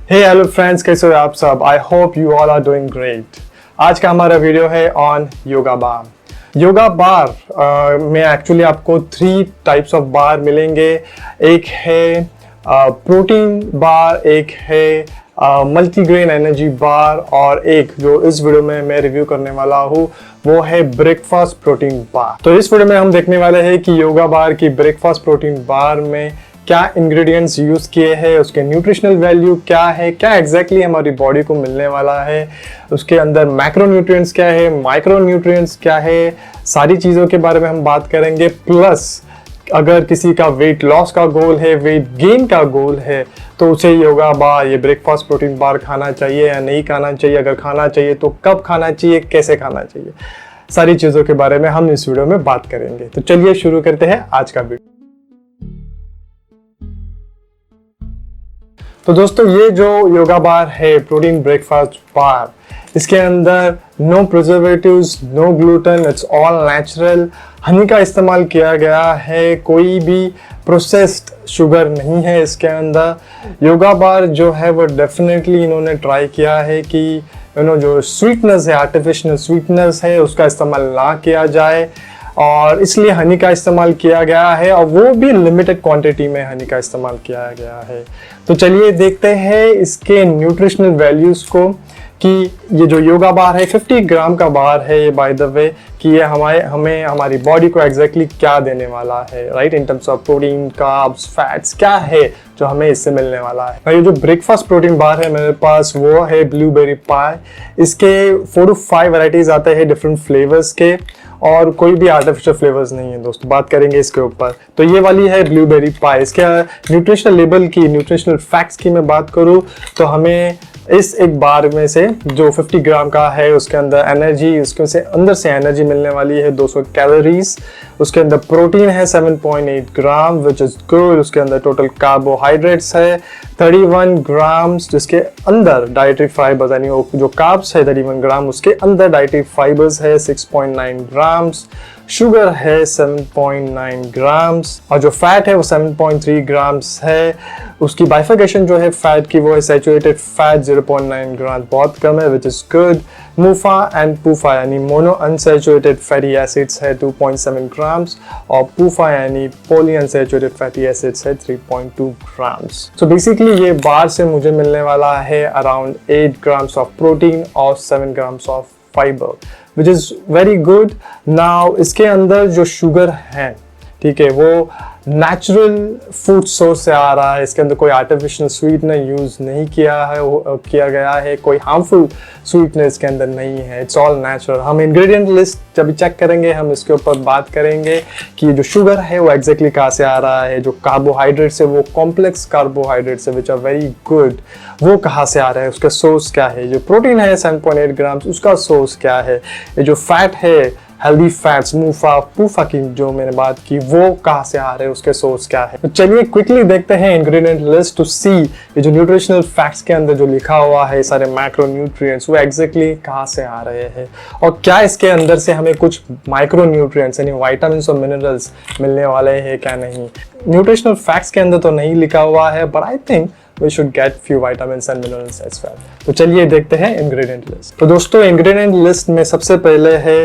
हे hello friends, कैसे हो आप सब? I hope you all are doing great. आज का हमारा वीडियो है on Yoga Bar. Yoga Bar में एक्चुअली आपको 3 टाइप्स ऑफ बार मिलेंगे। एक है प्रोटीन बार, एक है मल्टीग्रेन एनर्जी बार और एक जो इस वीडियो में मैं रिव्यू करने वाला हूँ वो है ब्रेकफास्ट प्रोटीन बार। तो इस वीडियो में हम देखने वाले हैं कि योगा बार की ब्रेकफास्ट प्रोटीन बार में क्या इंग्रेडिएंट्स यूज किए हैं, उसके न्यूट्रिशनल वैल्यू क्या है, क्या एग्जैक्टली हमारी बॉडी को मिलने वाला है, उसके अंदर मैक्रोन्यूट्रिएंट्स क्या है, माइक्रोन्यूट्रिएंट्स क्या है, सारी चीज़ों के बारे में हम बात करेंगे। प्लस अगर किसी का वेट लॉस का गोल है, वेट गेन का गोल है, तो उसे योगा बार, ये ब्रेकफास्ट प्रोटीन बार खाना चाहिए या नहीं खाना चाहिए, अगर खाना चाहिए तो कब खाना चाहिए, कैसे खाना चाहिए, सारी चीज़ों के बारे में हम इस वीडियो में बात करेंगे। तो चलिए शुरू करते हैं आज का वीडियो। तो दोस्तों, ये जो योगा बार है प्रोटीन ब्रेकफास्ट बार, इसके अंदर no preservatives, no gluten, it's all natural. Honey का इस्तेमाल किया गया है, कोई भी प्रोसेस्ड शुगर नहीं है इसके अंदर। योगा बार जो है वो डेफिनेटली इन्होंने ट्राई किया है कि जो स्वीटनेस है, आर्टिफिशियल स्वीटनेस है, उसका इस्तेमाल ना किया जाए और इसलिए हनी का इस्तेमाल किया गया है और वो भी लिमिटेड क्वांटिटी में हनी का इस्तेमाल किया गया है। तो चलिए देखते हैं इसके न्यूट्रिशनल वैल्यूज़ को कि ये जो योगा बार है 50 ग्राम का बार है ये, बाय द वे, कि ये हमें हमारी बॉडी को एग्जैक्टली क्या देने वाला है, right, in terms of protein, carbs, fats, क्या है जो हमें इससे मिलने वाला है। ये जो ब्रेकफास्ट प्रोटीन बार है मेरे पास वो है ब्लूबेरी पाई। इसके 4 to 5 वैराइटीज आते हैं डिफरेंट फ्लेवर्स के और कोई भी आर्टिफिशियल फ्लेवर्स नहीं है दोस्तों, बात करेंगे इसके ऊपर। तो ये वाली है ब्लूबेरी पाई। इसके न्यूट्रिशनल लेबल की, न्यूट्रिशनल फैक्ट्स की मैं बात करूँ तो हमें इस एक बार में से जो 50 ग्राम का है उसके अंदर एनर्जी, उसके से अंदर से एनर्जी मिलने वाली है 200 कैलोरीज। उसके अंदर प्रोटीन है 7.8 ग्राम विच इज गुड। उसके अंदर टोटल कार्बोहाइड्रेट्स है 31 ग्राम्स, जिसके अंदर डाइटरी फाइबर्स यानी जो कार्ब्स है 31 ग्राम, उसके अंदर डाइटरी फाइबर्स है 6.9 ग्राम्स। शुगर है 7.9 ग्राम्स और जो फैट है वो 7.3 ग्राम्स है। उसकी बाइफिकेशन जो है फैट की वो है सैचुरेटेड फैट 0.9 ग्राम, बहुत कम है which is good. MUFA and PUFA यानी मोनो अनसैचुरेटेड फैटी एसिड्स है 2.7 ग्राम्स और पूफा यानी पॉली अनसैचुरेटेड फैटी एसिड्स है 3.2 ग्राम्स। तो बेसिकली ये बार से मुझे मिलने वाला है अराउंड 8 ग्राम्स ऑफ प्रोटीन और 7 grams of fibre which is very good. Now इसके अंदर जो शुगर है, ठीक है, वो नेचुरल फूड सोर्स से आ रहा है। इसके अंदर कोई आर्टिफिशियल स्वीटनर यूज़ नहीं किया गया है, कोई हार्मफुल स्वीटनर इसके अंदर नहीं है, इट्स ऑल नेचुरल। हम इंग्रेडिएंट लिस्ट जब चेक करेंगे हम इसके ऊपर बात करेंगे कि जो शुगर है वो एग्जैक्टली कहाँ से आ रहा है, जो कार्बोहाइड्रेट्स है वो कॉम्प्लेक्स कार्बोहाइड्रेट्स है विच आर वेरी गुड, वो कहाँ से आ रहा है, उसका सोर्स क्या है। जो प्रोटीन है 7.8 ग्राम्स, उसका सोर्स क्या है। ये जो फैट है, हेल्दी फैट्स, मूफा पूफा की जो मैंने बात की, वो कहाँ से आ रहे हैं, उसके सोर्स क्या है। तो चलिए क्विकली देखते हैं इंग्रेडिएंट लिस्ट टू सी ये जो न्यूट्रिशनल फैक्ट्स के अंदर जो लिखा हुआ है सारे मैक्रोन्यूट्रिएंट्स वो एग्जैक्टली कहाँ से आ रहे हैं और क्या इसके अंदर से हमें कुछ माइक्रोन्यूट्रिएंट्स यानी विटामिन और मिनरल्स मिलने वाले हैं क्या नहीं। न्यूट्रिशनल फैक्ट्स के अंदर तो नहीं लिखा हुआ है but I think we should get few vitamins and minerals as well। तो चलिए देखते हैं इंग्रेडिएंट लिस्ट। तो दोस्तों इंग्रेडिएंट लिस्ट में सबसे पहले है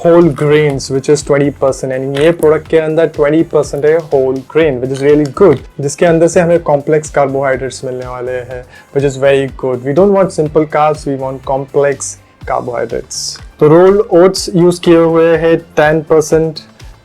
होल ग्रेन्स विच इज 20%, यानी ये प्रोडक्ट के अंदर 20% है whole grain which is really good, जिसके अंदर से हमें कॉम्प्लेक्स कार्बोहाइड्रेट्स मिलने वाले हैं which is very good. We don't want simple carbs, we want complex carbohydrates. तो रोल्ड ओट्स यूज किए हुए हैं 10%,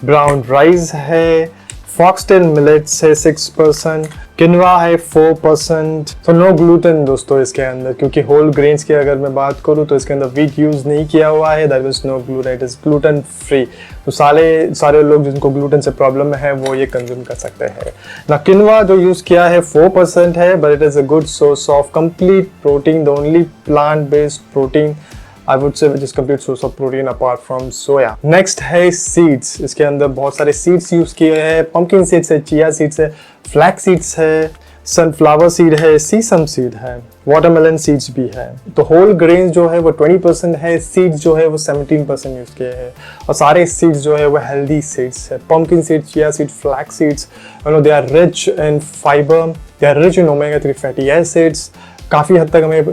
ब्राउन राइस है, फॉक्सटेल मिलेट्स है 6%, किनवा है 4%। तो नो ग्लूटेन दोस्तों इसके अंदर, क्योंकि होल ग्रेन्स की अगर मैं बात करूँ तो इसके अंदर व्हीट यूज़ नहीं किया हुआ है, that is no gluten, it is gluten free. तो सारे लोग जिनको ग्लूटेन से प्रॉब्लम है वो ये कंज्यूम कर सकते हैं ना। किनवा जो यूज़ किया है 4% है but it is a good source of complete protein, the only plant based protein I would say which is complete source of protein apart from soya। Next है seeds। इसके अंदर बहुत सारे seeds यूज किए हैं, pumpkin seeds है, chia seeds है, flax seeds है, sunflower seed है, sesame seed है, watermelon seeds भी है। तो whole grains जो है वो 20% है, seeds जो है वो 17% यूज किए हैं और सारे seeds जो है वो healthy seeds है। pumpkin seeds, chia seeds, flax seeds, they are rich in fiber, they are rich in omega-3 fatty acids, काफ़ी हद तक हमें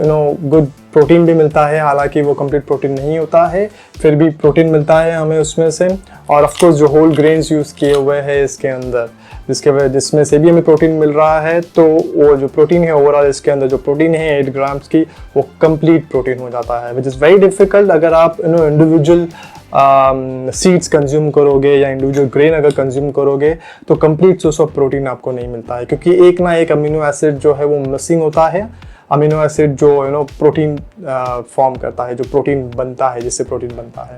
गुड प्रोटीन भी मिलता है, हालांकि वो कंप्लीट प्रोटीन नहीं होता है, फिर भी प्रोटीन मिलता है हमें उसमें से। और ऑफ कोर्स जो होल ग्रेन्स यूज़ किए हुए हैं इसके अंदर, जिसमें से भी हमें प्रोटीन मिल रहा है, तो वो जो प्रोटीन है ओवरऑल इसके अंदर जो प्रोटीन है 8 ग्राम्स की, वो कंप्लीट प्रोटीन हो जाता है, विच इज़ वेरी डिफिकल्ट अगर आप इंडिविजुअल सीड्स कंज्यूम करोगे या इंडिविजुअल ग्रेन अगर कंज्यूम करोगे तो कंप्लीट सोर्स ऑफ प्रोटीन आपको नहीं मिलता है, क्योंकि एक ना एक अमीनो एसिड जो है वो मिसिंग होता है। अमीनो एसिड जो प्रोटीन फॉर्म करता है, जो प्रोटीन बनता है, जिससे प्रोटीन बनता है,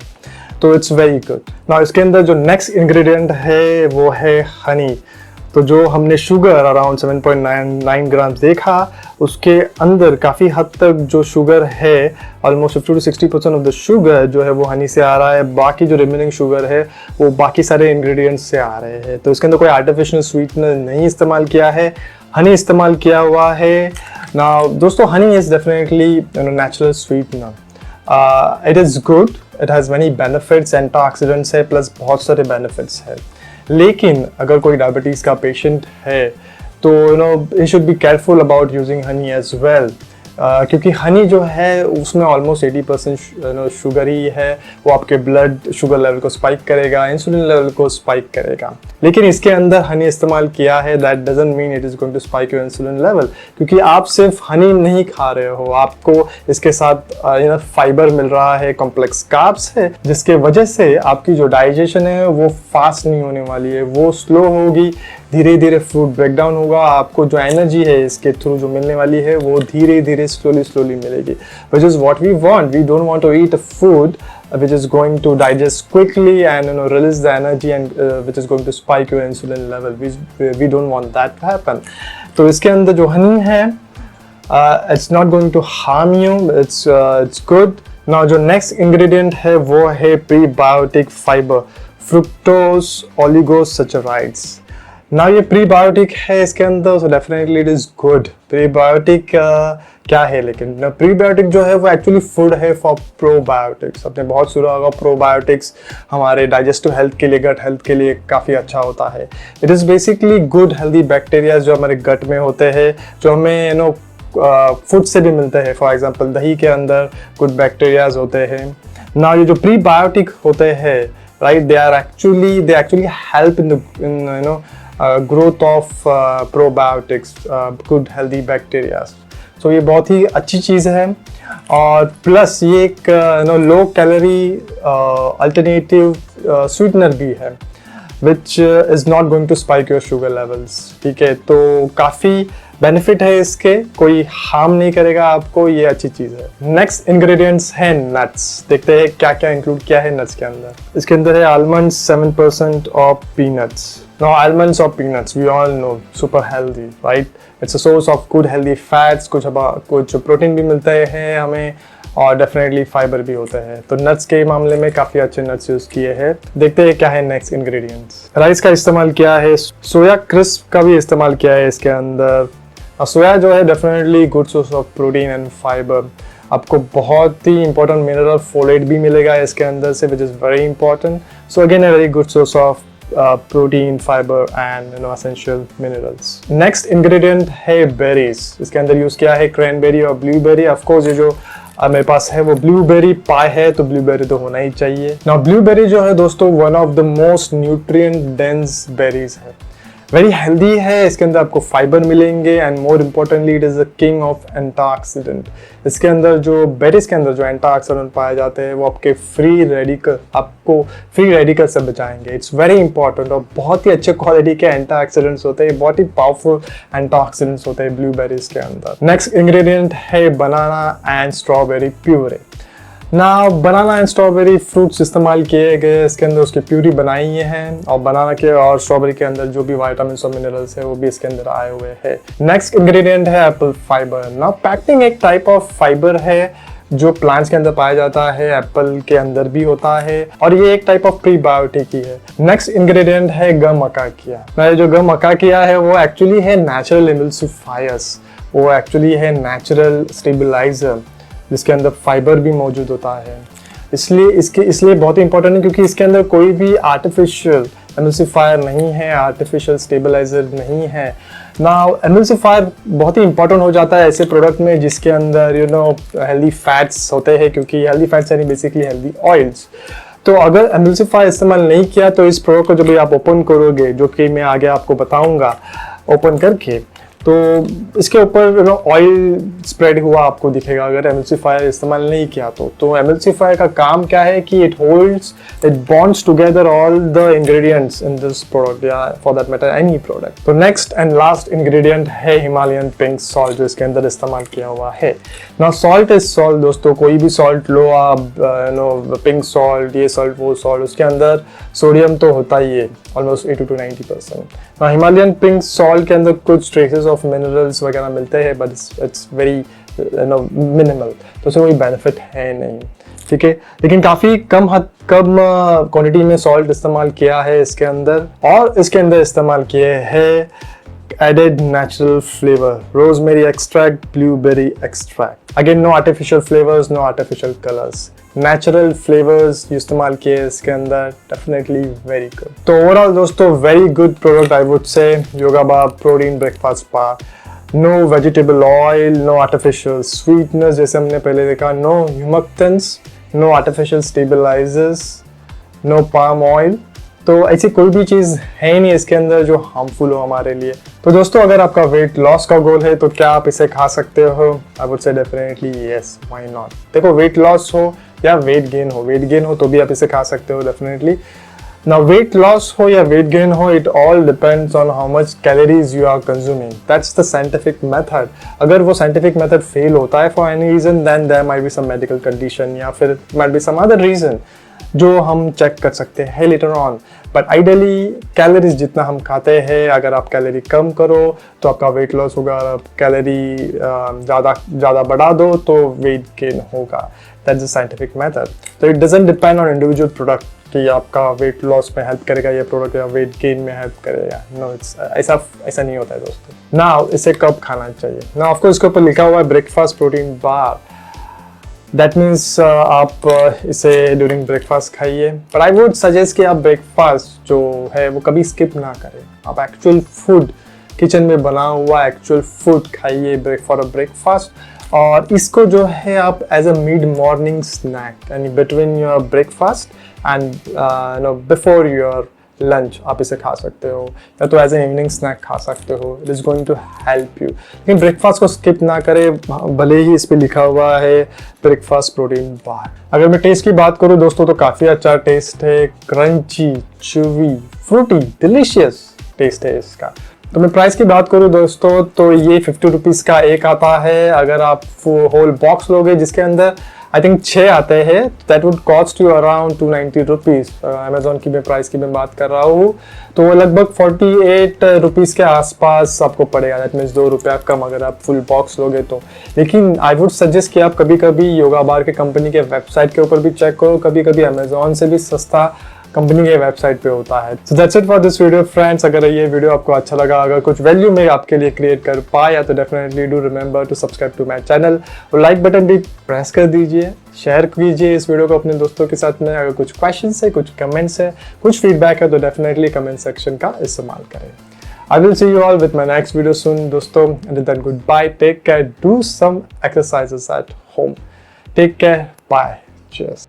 तो इट्स वेरी गुड। ना इसके अंदर जो नेक्स्ट इंग्रेडिएंट है वो है हनी। तो जो हमने शुगर अराउंड 7.99 ग्राम्स देखा, उसके अंदर काफ़ी हद तक जो शुगर है, almost 50 to 60% of the sugar जो है वो हनी से आ रहा है। बाकी जो रिमेनिंग शुगर है वो बाकी सारे इंग्रेडिएंट्स से आ रहे हैं। तो इसके अंदर कोई आर्टिफिशियल स्वीटनर नहीं इस्तेमाल किया है, हनी इस्तेमाल किया हुआ है। ना दोस्तों, Honey is definitely natural sweetener. It is good, it has many benefits, antioxidants है, प्लस बहुत सारे बेनिफिट्स है। लेकिन अगर कोई डायबिटीज़ का पेशेंट है तो he should be careful about using honey as well, क्योंकि हनी जो है उसमें ऑलमोस्ट 80% शुगर ही है। वो आपके ब्लड शुगर लेवल को स्पाइक करेगा, इंसुलिन लेवल को स्पाइक करेगा। लेकिन इसके अंदर हनी इस्तेमाल किया है, that doesn't mean it is going to spike your insulin level, क्योंकि आप सिर्फ हनी नहीं खा रहे हो, आपको इसके साथ फाइबर मिल रहा है, कॉम्प्लेक्स कार्ब्स है, जिसके वजह से आपकी जो डाइजेशन है वो फास्ट नहीं होने वाली है, वो स्लो होगी, धीरे धीरे फूड ब्रेकडाउन होगा। आपको जो एनर्जी है इसके थ्रू जो मिलने वाली है वो धीरे धीरे स्लोली मिलेगी, which is what we want. We don't want to eat a food which is going to digest quickly and release the energy and which is going to spike your insulin level. We don't want that to happen. तो इसके अंदर जो हनी है it's not going to harm you, it's good. Now जो next ingredient है वो है prebiotic fiber, fructose oligosaccharides. Now ये प्रीबायोटिक है इसके अंदर, so definitely it is good. Prebiotic क्या है, लेकिन प्रीबायोटिक जो है वो एक्चुअली फूड है फॉर प्रोबायोटिक्स। आपने बहुत सुना होगा प्रोबायोटिक्स हमारे डाइजेस्टिव हेल्थ के लिए, गट हेल्थ के लिए काफ़ी अच्छा होता है। It is basically good healthy bacteria जो हमारे गट में होते हैं, जो हमें फूड से भी मिलते हैं। फॉर एग्जांपल दही के अंदर गुड बैक्टीरियाज होते हैं ना। ये जो प्रीबायोटिक होते हैं, right, they actually help in growth of probiotics, good healthy bacteria. So ये बहुत ही अच्छी चीज़ है। और प्लस ये एक लो कैलोरी अल्टरनेटिव स्वीटनर भी है, which is not going to spike your sugar levels. ठीक है, तो काफ़ी बेनिफिट है इसके, कोई हार्म नहीं करेगा आपको, ये अच्छी चीज़ है। नेक्स्ट इंग्रेडिएंट्स है नट्स। देखते हैं क्या क्या इंक्लूड किया है नट्स के अंदर। इसके अंदर है almonds, 7% of peanuts. Now almonds or peanuts, we all know, super healthy, right? It's a source of good healthy fats, कुछ प्रोटीन भी मिलते हैं हमें, और डेफिनेटली फाइबर भी होता है। तो नट्स के मामले में काफ़ी अच्छे नट्स यूज़ किए हैं। देखते हैं क्या है नेक्स्ट इंग्रेडिएंट्स। राइस का इस्तेमाल किया है, सोया क्रिस्प का भी इस्तेमाल किया है इसके अंदर। सोया जो है definitely good source of protein and fibre. आपको बहुत ही इंपॉर्टेंट मिनरल फोलेट भी मिलेगा इसके अंदर से, which is very important. So again a very good source of protein, fibre and essential minerals. Next ingredient है बेरीज। इसके अंदर यूज़ किया है क्रैनबेरी और ब्लूबेरी। ऑफकोर्स ये जो मेरे पास है वो ब्लूबेरी पाई है, तो ब्लूबेरी तो होना ही चाहिए ना। ब्लूबेरी जो है दोस्तों one of the most nutrient dense berries है, वेरी हेल्दी है। इसके अंदर आपको फाइबर मिलेंगे and more importantly it is the king of antioxidant. इसके अंदर जो बेरीज के अंदर जो एंटीऑक्सीडेंट पाए जाते हैं वो आपको फ्री रेडिकल से बचाएंगे। इट्स वेरी इंपॉर्टेंट, और बहुत ही अच्छे क्वालिटी के एंटीऑक्सीडेंट्स होते हैं, बहुत ही पावरफुल एंटीऑक्सीडेंट्स होते हैं ब्लूबेरीज के अंदर। नेक्स्ट इंग्रेडिएंट है बनाना एंड स्ट्रॉबेरी प्यूरे। ना बनाना एंड स्ट्रॉबेरी फ्रूट्स इस्तेमाल किए गए, इसके अंदर उसकी प्यूरी बनाई हैं, और बनाना के और स्ट्रॉबेरी के अंदर जो भी विटामिन्स और मिनरल्स है वो भी इसके अंदर आए हुए हैं। नेक्स्ट इंग्रेडिएंट है एप्पल फाइबर। ना पैक्टिन एक टाइप ऑफ फाइबर है जो प्लांट्स के अंदर पाया जाता है, एप्पल के अंदर भी होता है, और ये एक टाइप ऑफ प्रीबायोटिक ही है। नेक्स्ट इंग्रेडिएंट है गम अकाकिया। जो गम अकाकिया है वो एक्चुअली है नेचुरल एमल्सिफायर्स, वो एक्चुअली है नेचुरल स्टेबलाइजर, जिसके अंदर फाइबर भी मौजूद होता है। इसलिए बहुत ही इंपॉर्टेंट है, क्योंकि इसके अंदर कोई भी आर्टिफिशियल एमल्सिफायर नहीं है, आर्टिफिशियल स्टेबलाइजर नहीं है। नाउ एमल्सिफायर बहुत ही इंपॉर्टेंट हो जाता है ऐसे प्रोडक्ट में जिसके अंदर हेल्दी फैट्स होते हैं, क्योंकि हेल्दी फैट्स यानी बेसिकली हेल्दी ऑयल्स। तो अगर एमल्सिफायर इस्तेमाल नहीं किया तो इस प्रोडक्ट को जब भी आप ओपन करोगे, जो कि मैं आगे आपको बताऊंगा ओपन करके, तो इसके ऊपर ऑयल स्प्रेड हुआ आपको दिखेगा अगर एमल्सिफायर इस्तेमाल नहीं किया तो एमल्सिफायर का काम क्या है कि it bonds together all the ingredients in this product या for that matter any product. तो नेक्स्ट एंड लास्ट इंग्रेडिएंट है हिमालयन पिंक सॉल्ट, जो इसके अंदर इस्तेमाल किया हुआ है। ना सॉल्ट इज सॉल्ट दोस्तों, कोई भी सॉल्ट लो आप, पिंक सॉल्ट, ये सॉल्ट वो सॉल्ट, उसके अंदर सोडियम तो होता ही है ऑलमोस्ट 80 to 90%। ना हिमालयन पिंक सॉल्ट के अंदर कुछ ट्रेसेस ऑफ मिनरल्स वगैरह मिलते हैं, बट इट्स वेरी मिनिमल, तो उससे कोई बेनिफिट है नहीं, ठीक है। लेकिन काफ़ी कम क्वांटिटी में सॉल्ट इस्तेमाल किया है इसके अंदर, और इसके अंदर इस्तेमाल किए हैं added natural flavor, rosemary extract, blueberry extract. Again, no artificial flavors, no artificial colors. Natural flavors इस्तेमाल किए इसके अंदर, definitely very good. तो overall दोस्तों very good product I would say, Yogabar Protein Breakfast Bar. No vegetable oil, no artificial sweeteners जैसे हमने पहले देखा, no humectants, no artificial stabilizers, no palm oil। तो ऐसी कोई भी चीज़ है नहीं इसके अंदर जो हार्मफुल हो हमारे लिए। तो दोस्तों अगर आपका वेट लॉस का गोल है तो क्या आप इसे खा सकते हो? I would say definitely yes, why not. देखो वेट लॉस हो या वेट गेन हो तो भी आप इसे खा सकते हो डेफिनेटली। ना वेट लॉस हो या वेट गेन हो, it all depends on how much calories you are consuming, that's the scientific method. अगर वो साइंटिफिक मेथड फेल होता है for any reason, then there might be some medical condition या फिर might be some other reason जो हम check कर सकते हैं later on. But ideally calories जितना हम खाते हैं, अगर आप कैलोरी कम करो तो आपका वेट लॉस होगा, और आप कैलोरी ज़्यादा बढ़ा दो तो वेट गेन होगा। That's the scientific method. तो it doesn't depend on individual product कि आपका वेट लॉस में हेल्प करेगा ये प्रोडक्ट या वेट गेन में हेल्प करेगा। नो, ऐसा नहीं होता है दोस्तों। नाउ इसे कब खाना चाहिए? नाउ ऑफ कोर्स इसके ऊपर लिखा हुआ है breakfast protein bar, that means आप इसे ड्यूरिंग ब्रेकफास्ट खाइए। बट आई वुड सजेस्ट कि आप ब्रेकफास्ट जो है वो कभी स्किप ना करें। आप एक्चुअल फूड, किचन में बना हुआ एक्चुअल फूड खाइए फॉर अ ब्रेकफास्ट, और इसको जो है आप as a mid morning snack यानी between your breakfast and before your lunch आप इसे खा सकते हो, या तो एज ए इवनिंग स्नैक खा सकते हो। It is going to help you. लेकिन ब्रेकफास्ट को स्किप ना करें, भले ही इस पे लिखा हुआ है ब्रेकफास्ट प्रोटीन बार। अगर मैं टेस्ट की बात करूँ दोस्तों तो काफ़ी अच्छा टेस्ट है, crunchy, chewy, fruity, delicious taste है इसका। तो मैं प्राइस की बात करूँ दोस्तों तो ये 50 रुपीज़ का एक आता है। अगर आप होल बॉक्स लोगे जिसके अंदर आई थिंक 6 आते हैं, that would cost you around 290 rupees. Amazon की मैं प्राइस की मैं बात कर रहा हूँ, तो वो लगभग 48 रुपीज़ के आसपास आपको पड़ेगा। दैट मीन्स 2 रुपया कम अगर आप फुल बॉक्स लोगे तो। लेकिन आई वुड सजेस्ट कि आप कभी कभी योगा बार के कंपनी के वेबसाइट के ऊपर भी चेक करो, कभी कभी अमेजोन से भी सस्ता कंपनी के वेबसाइट पे होता है। So that's it for this video friends. अगर ये वीडियो आपको अच्छा लगा, अगर कुछ वैल्यू मैं आपके लिए क्रिएट कर पाया तो definitely do remember to subscribe to my channel, और लाइक बटन भी प्रेस कर दीजिए, शेयर कीजिए इस वीडियो को अपने दोस्तों के साथ में। अगर कुछ क्वेश्चंस है, कुछ कमेंट्स है, कुछ फीडबैक है तो डेफिनेटली कमेंट सेक्शन का इस्तेमाल करें। I will see you all with my next video soon दोस्तों। Until then goodbye, take care, do some exercises at home. Take care, bye, cheers.